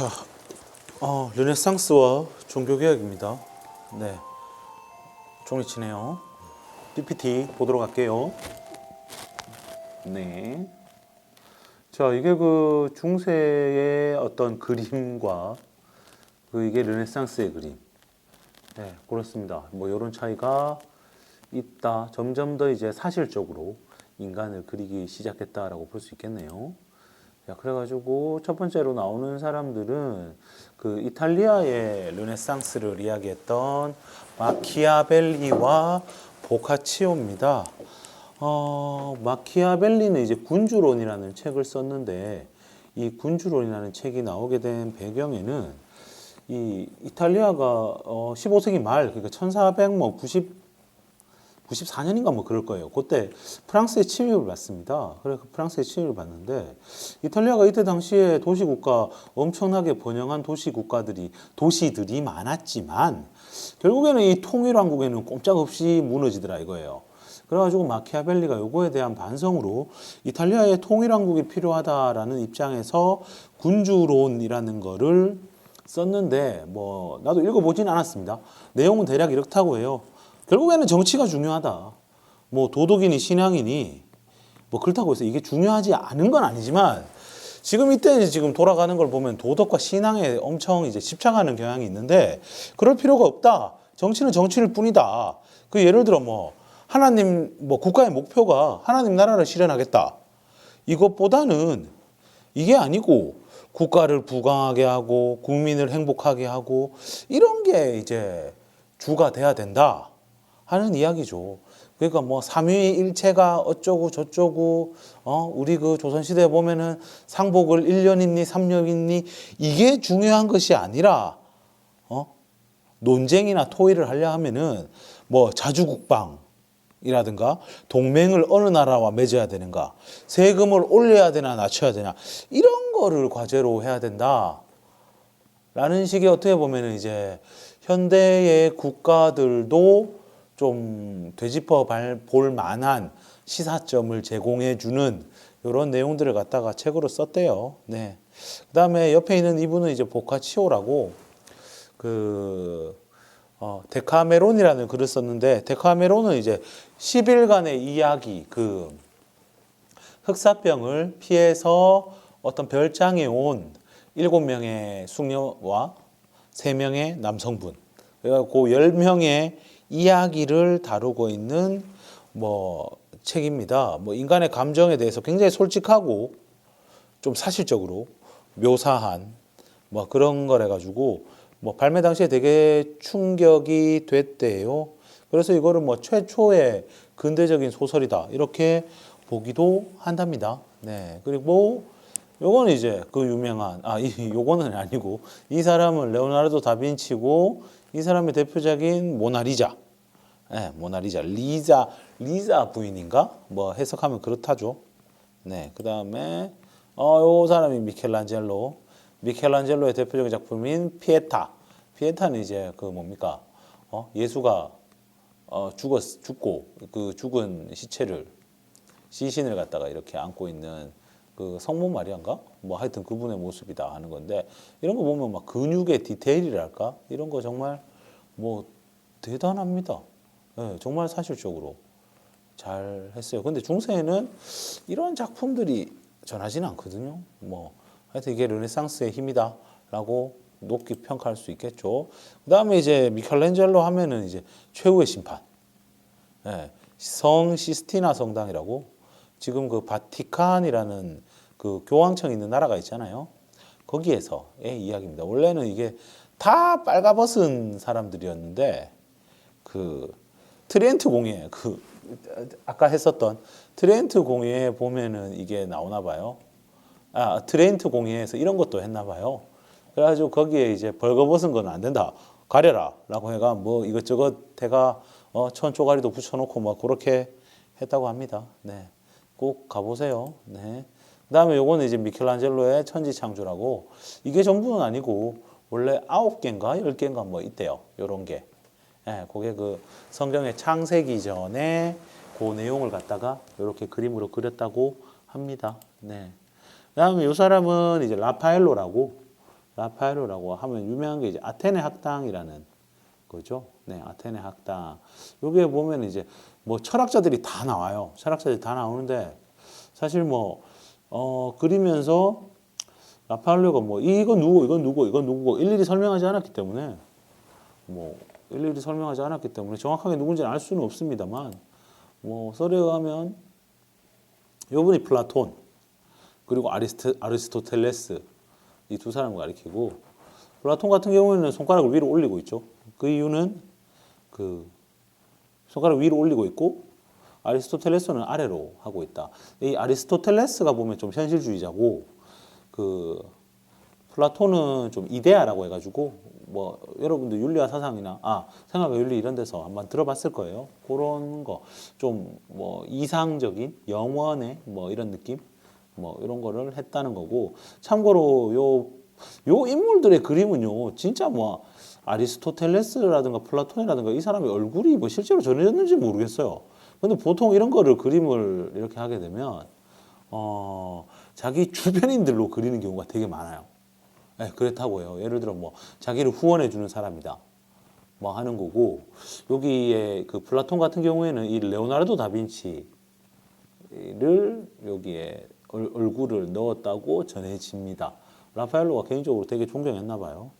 자, 르네상스와 종교개혁입니다. 네, 종이치네요. PPT 보도록 할게요. 네. 자, 이게 그 중세의 어떤 그림과 이게 르네상스의 그림. 네, 그렇습니다. 뭐 이런 차이가 있다. 점점 더 이제 사실적으로 인간을 그리기 시작했다라고 볼 수 있겠네요. 자, 그래가지고 첫 번째로 나오는 사람들은 그 이탈리아의 르네상스를 이야기했던 마키아벨리와 보카치오입니다. 마키아벨리는 이제 군주론이라는 책을 썼는데, 이 군주론이라는 책이 나오게 된 배경에는 이 이탈리아가 15세기 말, 그러니까 1494년인가 뭐 그럴 거예요. 그때 프랑스의 침입을 받습니다. 그래서 프랑스의 침입을 받는데, 이탈리아가 이때 당시에 도시국가, 엄청나게 번영한 도시들이 많았지만 결국에는 이 통일왕국에는 꼼짝없이 무너지더라 이거예요. 그래가지고 마키아벨리가 요거에 대한 반성으로 이탈리아의 통일왕국이 필요하다라는 입장에서 군주론이라는 거를 썼는데, 뭐 나도 읽어보진 않았습니다. 내용은 대략 이렇다고 해요. 결국에는 정치가 중요하다. 뭐 도덕이니 신앙이니 뭐 그렇다고 해서 이게 중요하지 않은 건 아니지만, 지금 이때 지금 돌아가는 걸 보면 도덕과 신앙에 엄청 이제 집착하는 경향이 있는데, 그럴 필요가 없다. 정치는 정치일 뿐이다. 그 예를 들어 뭐 하나님, 뭐 국가의 목표가 하나님 나라를 실현하겠다. 이것보다는 이게 아니고 국가를 부강하게 하고 국민을 행복하게 하고 이런 게 이제 주가 돼야 된다 하는 이야기죠. 그러니까 뭐 삼위일체가 어쩌고 저쩌고, 우리 그 조선시대에 보면은 상복을 1년 있니 3년 있니 이게 중요한 것이 아니라, 논쟁이나 토의를 하려 하면은 뭐 자주국방이라든가 동맹을 어느 나라와 맺어야 되는가, 세금을 올려야 되나 낮춰야 되나, 이런 거를 과제로 해야 된다 라는 식의, 어떻게 보면은 이제 현대의 국가들도 좀 되짚어 볼 만한 시사점을 제공해 주는 이런 내용들을 갖다가 책으로 썼대요. 네. 그다음에 옆에 있는 이분은 이제 보카치오라고, 데카메론이라는 글을 썼는데, 데카메론은 이제 10일간의 이야기, 흑사병을 피해서 어떤 별장에 온 7명의 숙녀와 3명의 남성분, 그래갖고 10명의 이야기를 다루고 있는 뭐 책입니다. 뭐 인간의 감정에 대해서 굉장히 솔직하고 좀 사실적으로 묘사한 뭐 그런 거래 가지고, 뭐 발매 당시에 되게 충격이 됐대요. 그래서 이거를 뭐 최초의 근대적인 소설이다 이렇게 보기도 한답니다. 네. 그리고 요거는 이제 그 유명한, 요거는 아니고, 이 사람은 레오나르도 다빈치고, 이 사람의 대표작인 모나리자. 네, 모나리자. 리자 부인인가? 뭐 해석하면 그렇다죠. 네. 그 다음에, 요 사람이 미켈란젤로의 대표적인 작품인 피에타. 피에타는 이제 그 뭡니까? 예수가, 죽고, 그 죽은 시신을 갖다가 이렇게 안고 있는 그 성모 마리아인가? 뭐 하여튼 그분의 모습이다 하는 건데, 이런 거 보면 막 근육의 디테일이랄까? 이런 거 정말 뭐 대단합니다. 네, 정말 사실적으로 잘 했어요. 근데 중세에는 이런 작품들이 전하지는 않거든요. 뭐 하여튼 이게 르네상스의 힘이다라고 높게 평가할 수 있겠죠. 그다음에 이제 미켈란젤로 하면은 이제 최후의 심판. 네, 성 시스티나 성당이라고, 지금 그 바티칸이라는 그 교황청이 있는 나라가 있잖아요. 거기에서의 이야기입니다. 원래는 이게 다 빨가벗은 사람들이었는데, 그 트렌트 공예, 아까 했었던 트렌트 공예에 보면은 이게 나오나 봐요. 트렌트 공예에서 이런 것도 했나 봐요. 그래가지고 거기에 이제 벌거벗은 건 안 된다, 가려라 라고 해가 뭐 이것저것 해가 천조가리도 붙여놓고 막 그렇게 했다고 합니다. 네, 꼭 가보세요. 네. 그다음에 요거는 이제 미켈란젤로의 천지창조라고, 이게 전부는 아니고 원래 9개인가 10개인가 뭐 있대요. 요런 게. 예, 그게 그 성경의 창세기 전에 그 내용을 갖다가 이렇게 그림으로 그렸다고 합니다. 네. 그다음에 요 사람은 이제 라파엘로라고, 라파엘로라고 하면 유명한 게 이제 아테네 학당이라는 거죠. 네, 아테네 학당. 여기에 보면 이제 뭐 철학자들이 다 나와요. 철학자들이 다 나오는데 사실 뭐 그리면서 라파엘로가 뭐 이건 누구, 이건 누구, 이건 누구고 일일이 설명하지 않았기 때문에 뭐 일일이 설명하지 않았기 때문에 정확하게 누군지는 알 수는 없습니다만 뭐 썰에 의하면 요분이 플라톤 그리고 아리스토텔레스 이 두 사람을 가리키고 플라톤 같은 경우에는 손가락을 위로 올리고 있죠. 그 이유는 그 손가락 위로 올리고 있고 아리스토텔레스는 아래로 하고 있다. 이 아리스토텔레스가 보면 좀 현실주의자고 그 플라톤은 좀 이데아라고 해가지고 뭐 여러분들 윤리와 사상이나 생각과 윤리 이런 데서 한번 들어봤을 거예요. 그런 거 좀 뭐 이상적인 영원의 뭐 이런 느낌 뭐 이런 거를 했다는 거고 참고로 요 인물들의 그림은요 진짜 뭐 아리스토텔레스라든가 플라톤이라든가 이 사람의 얼굴이 뭐 실제로 전해졌는지 모르겠어요. 근데 보통 이런 거를 그림을 이렇게 하게 되면 자기 주변인들로 그리는 경우가 되게 많아요. 네, 그렇다고요. 예를 들어 뭐 자기를 후원해 주는 사람이다. 뭐 하는 거고 여기에 그 플라톤 같은 경우에는 이 레오나르도 다빈치를 여기에 얼굴을 넣었다고 전해집니다. 라파엘로가 개인적으로 되게 존경했나 봐요.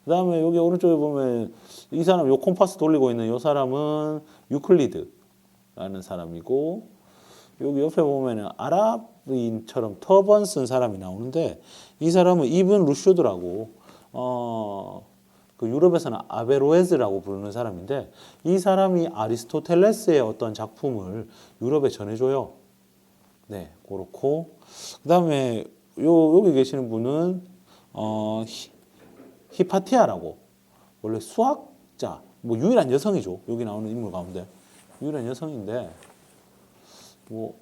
그 다음에 여기 오른쪽에 보면 이 사람 요 콤파스 돌리고 있는 요 사람은 유클리드라는 사람이고 여기 옆에 보면은 아랍인처럼 터번 쓴 사람이 나오는데 이 사람은 이븐 루쇼드라고 그 유럽에서는 아베로에즈라고 부르는 사람인데 이 사람이 아리스토텔레스의 어떤 작품을 유럽에 전해줘요. 네, 그렇고 그 다음에 여기 계시는 분은 히파티아라고 원래 수학자 뭐 유일한 여성이죠. 여기 나오는 인물 가운데 유일한 여성인데 뭐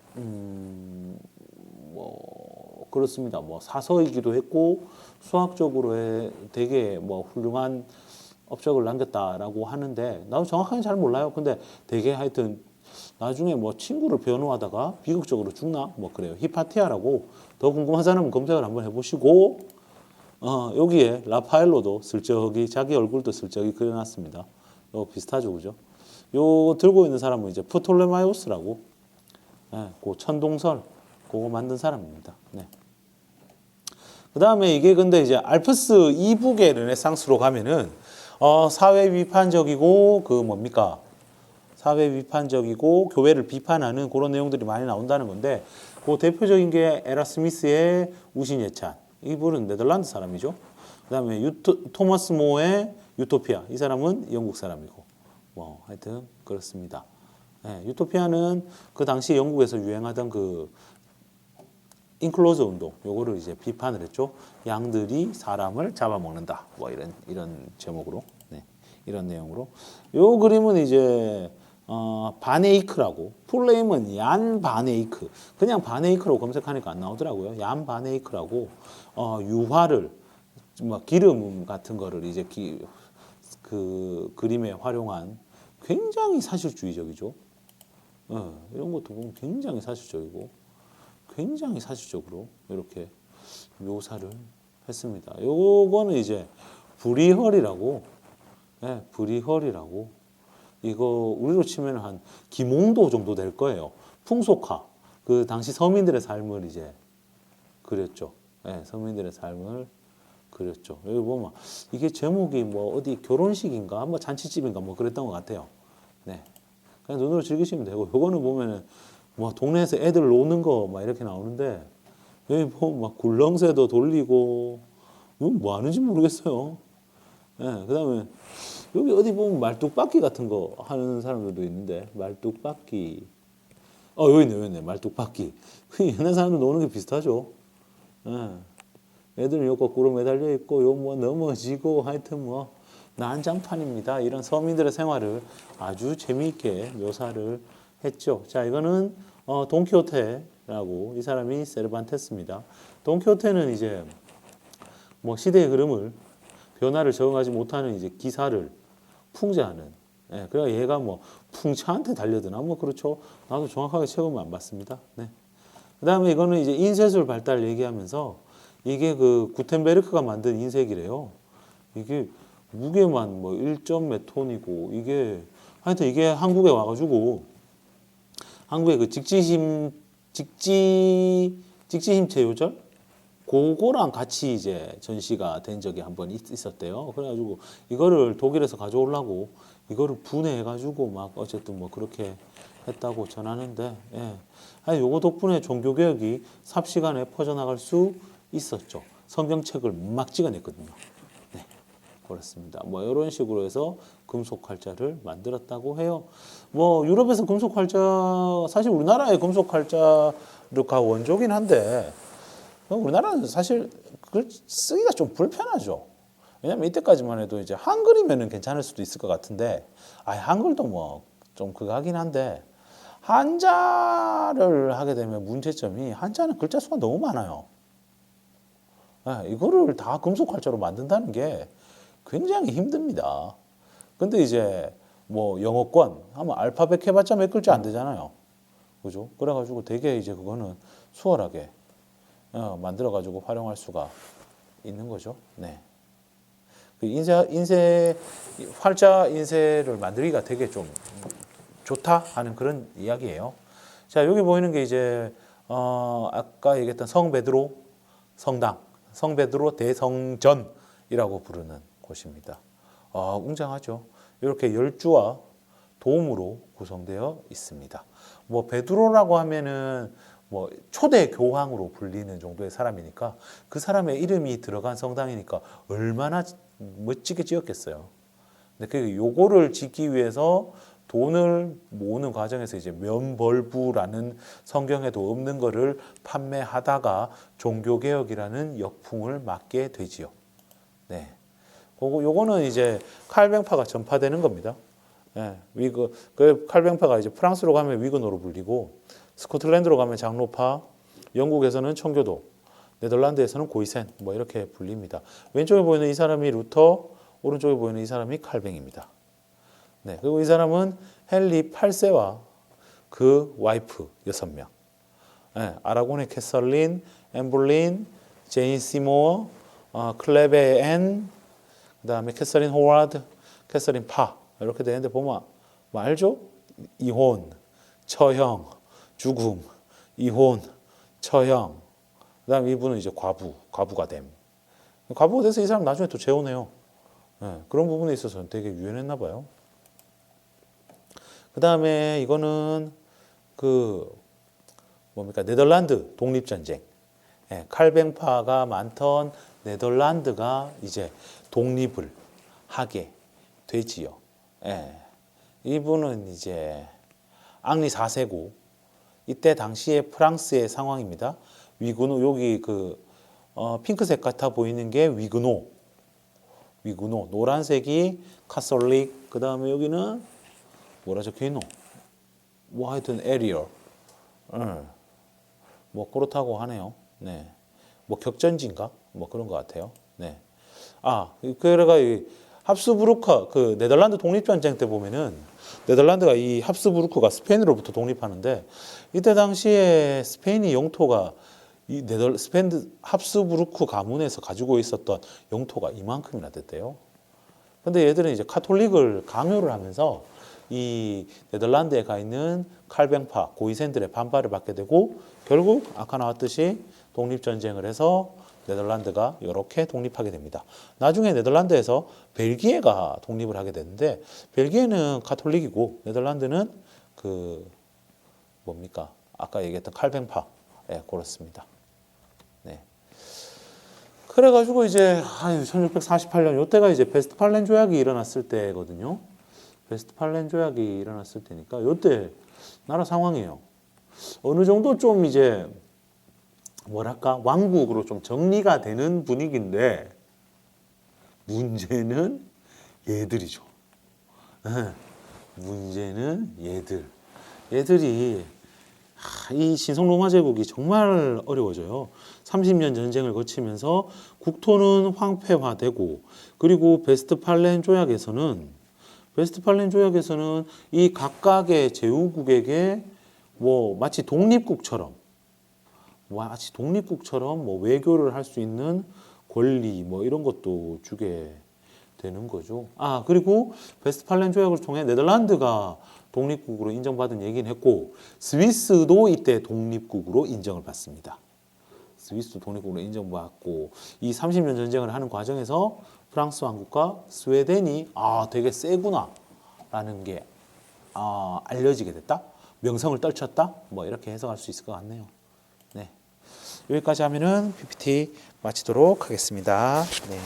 그렇습니다. 뭐 사서이기도 했고 수학적으로 되게 뭐 훌륭한 업적을 남겼다라고 하는데 나도 정확하게 잘 몰라요. 근데 되게 하여튼 나중에 뭐 친구를 변호하다가 비극적으로 죽나 뭐 그래요. 히파티아라고 더 궁금한 사람은 검색을 한번 해보시고 여기에 라파엘로도 슬쩍이 자기 얼굴도 슬쩍이 그려놨습니다. 요 비슷하죠, 그죠? 요 들고 있는 사람은 이제 프톨레마이오스라고 그 천동설 그거 만든 사람입니다. 네. 그 다음에 이게 근데 이제 알프스 이북의 르네상스로 가면은 사회 비판적이고 그 뭡니까? 사회 비판적이고 교회를 비판하는 그런 내용들이 많이 나온다는 건데 그 대표적인 게 에라스미스의 우신예찬 이분은 네덜란드 사람이죠. 그다음에 토마스 모의 유토피아 이 사람은 영국 사람이고 뭐 하여튼 그렇습니다. 네, 유토피아는 그 당시 영국에서 유행하던 그 인클로즈 운동 요거를 이제 비판을 했죠. 양들이 사람을 잡아먹는다. 뭐 이런 제목으로 이런 내용으로 요 그림은 이제 바네이크라고 풀네임은 얀 바네이크 그냥 바네이크로 검색하니까 안 나오더라고요. 얀 바네이크라고 유화를 뭐 기름 같은 거를 이제 그 그림에 활용한 굉장히 사실주의적이죠. 이런 것도 보면 굉장히 사실적이고 굉장히 사실적으로 이렇게 묘사를 했습니다. 요거는 이제 브리헐이라고 브리헐이라고 이거 우리로 치면 한 김홍도 정도 될 거예요. 풍속화 그 당시 서민들의 삶을 이제 그렸죠. 서민들의 삶을 그렸죠. 여기 보면 이게 제목이 뭐 어디 결혼식인가 뭐 잔치집인가 뭐 그랬던 것 같아요. 네. 그냥 눈으로 즐기시면 되고 요거는 보면은 뭐 동네에서 애들 노는 거 막 이렇게 나오는데 여기 보면 막 굴렁쇠도 돌리고 이건 뭐 하는지 모르겠어요. 그다음에 여기 어디 보면 말뚝박기 같은 거 하는 사람들도 있는데 말뚝박기 여기 있네 말뚝박기 그 옛날 사람들 노는 게 비슷하죠. 애들은 요 거꾸로 매달려 있고 요 뭐 넘어지고 하여튼 뭐 난장판입니다. 이런 서민들의 생활을 아주 재미있게 묘사를 했죠. 자, 이거는 돈키호테라고 이 사람이 세르반테스입니다. 돈키호테는 이제 뭐 시대의 흐름을 변화를 적응하지 못하는 이제 기사를 풍자하는. 그래야 얘가 뭐 풍차한테 달려드나 뭐 그렇죠. 나도 정확하게 책임을 안 받습니다. 네. 그다음에 이거는 이제 인쇄술 발달 얘기하면서 이게 그 구텐베르크가 만든 인쇄기래요. 이게 무게만 뭐 1점 몇 톤이고 이게 하여튼 이게 한국에 와가지고 한국의 그 직지힘체 요절 그거랑 같이 이제 전시가 된 적이 한 번 있었대요. 그래가지고 이거를 독일에서 가져오려고 이거를 분해해가지고 막 어쨌든 뭐 그렇게 했다고 전하는데, 예. 아니 요거 덕분에 종교 개혁이 삽시간에 퍼져나갈 수 있었죠. 성경책을 막 찍어냈거든요. 네, 그렇습니다. 뭐 이런 식으로 해서 금속 활자를 만들었다고 해요. 뭐 유럽에서 금속 활자 사실 우리나라의 금속 활자가 원조긴 한데 우리나라는 사실 그걸 쓰기가 좀 불편하죠. 왜냐면 이때까지만 해도 이제 한글이면은 괜찮을 수도 있을 것 같은데, 한글도 뭐 좀 그거 하긴 한데 한자를 하게 되면 문제점이 한자는 글자 수가 너무 많아요. 이거를 다 금속 활자로 만든다는 게 굉장히 힘듭니다. 근데 이제 뭐 영어권 하면 알파벳 해봤자 몇 글자 안 되잖아요. 그죠? 그래가지고 되게 이제 그거는 수월하게 만들어가지고 활용할 수가 있는 거죠. 네. 그 활자 인쇄를 만들기가 되게 좀 좋다 하는 그런 이야기예요. 자, 여기 보이는 게 이제 아까 얘기했던 성베드로 성당, 성베드로 대성전이라고 부르는 곳입니다. 웅장하죠. 이렇게 열주와 도움으로 구성되어 있습니다. 뭐 베드로라고 하면은 뭐 초대 교황으로 불리는 정도의 사람이니까 그 사람의 이름이 들어간 성당이니까 얼마나 멋지게 지었겠어요. 근데 그 요거를 짓기 위해서 돈을 모으는 과정에서 이제 면벌부라는 성경에도 없는 거를 판매하다가 종교개혁이라는 역풍을 맞게 되지요. 네. 요거는 이제 칼뱅파가 전파되는 겁니다. 네. 그 칼뱅파가 이제 프랑스로 가면 위그노로 불리고, 스코틀랜드로 가면 장로파, 영국에서는 청교도, 네덜란드에서는 고이센, 뭐 이렇게 불립니다. 왼쪽에 보이는 이 사람이 루터, 오른쪽에 보이는 이 사람이 칼뱅입니다. 네, 그리고 이 사람은 헨리 8세와 그 와이프 6명. 네, 아라곤의 캐서린, 엠블린, 제인 시모어, 클레베 앤, 그 다음에 캐서린 호와드, 캐서린 파. 이렇게 되는데 보면 뭐 알죠? 이혼, 처형, 죽음, 이혼, 처형. 그 다음에 이분은 이제 과부가 됨. 과부가 돼서 이 사람 나중에 또 재혼해요. 네, 그런 부분에 있어서는 되게 유연했나 봐요. 그 다음에 이거는 네덜란드 독립전쟁. 예, 칼뱅파가 많던 네덜란드가 이제 독립을 하게 되지요. 예, 이분은 이제 앙리 4세고 이때 당시에 프랑스의 상황입니다. 위그노 여기 핑크색 같아 보이는 게 위그노, 노란색이 카톨릭, 그 다음에 여기는 뭐라 적혀있노? 뭐 하여튼 에리어. 뭐 그렇다고 하네요. 네. 뭐 격전지인가? 뭐 그런 것 같아요. 네. 그래가 이 합스부르크 그 네덜란드 독립전쟁 때 보면은 네덜란드가 이 합스부르크가 스페인으로부터 독립하는데 이때 당시에 스페인이 영토가 이 스페인 합스부르크 가문에서 가지고 있었던 영토가 이만큼이나 됐대요. 근데 얘들은 이제 카톨릭을 강요를 하면서 이 네덜란드에 가 있는 칼뱅파 고이센들의 반발을 받게 되고 결국 아까 나왔듯이 독립전쟁을 해서 네덜란드가 이렇게 독립하게 됩니다. 나중에 네덜란드에서 벨기에가 독립을 하게 되는데 벨기에는 카톨릭이고 네덜란드는 아까 얘기했던 칼뱅파. 예, 그렇습니다. 네. 그래가지고 이제 1648년 이때가 이제 베스트팔렌 조약이 일어났을 때거든요. 베스트팔렌 조약이 일어났을 때니까 이때 나라 상황이에요. 어느 정도 좀 이제 왕국으로 좀 정리가 되는 분위기인데 문제는 얘들이죠. 문제는 얘들이 이 신성 로마 제국이 정말 어려워져요. 30년 전쟁을 거치면서 국토는 황폐화되고 그리고 베스트팔렌 조약에서는 이 각각의 제후국에게 뭐 마치 독립국처럼 마치 독립국처럼 뭐 외교를 할 수 있는 권리 뭐 이런 것도 주게 되는 거죠. 아, 그리고 베스트팔렌 조약을 통해 네덜란드가 독립국으로 인정받은 얘기는 했고 스위스도 이때 독립국으로 인정을 받습니다. 스위스도 독립국으로 인정받고 이 30년 전쟁을 하는 과정에서 프랑스 왕국과 스웨덴이 되게 세구나 라는 게 알려지게 됐다. 명성을 떨쳤다. 뭐 이렇게 해석할 수 있을 것 같네요. 네. 여기까지 하면은 PPT 마치도록 하겠습니다. 네.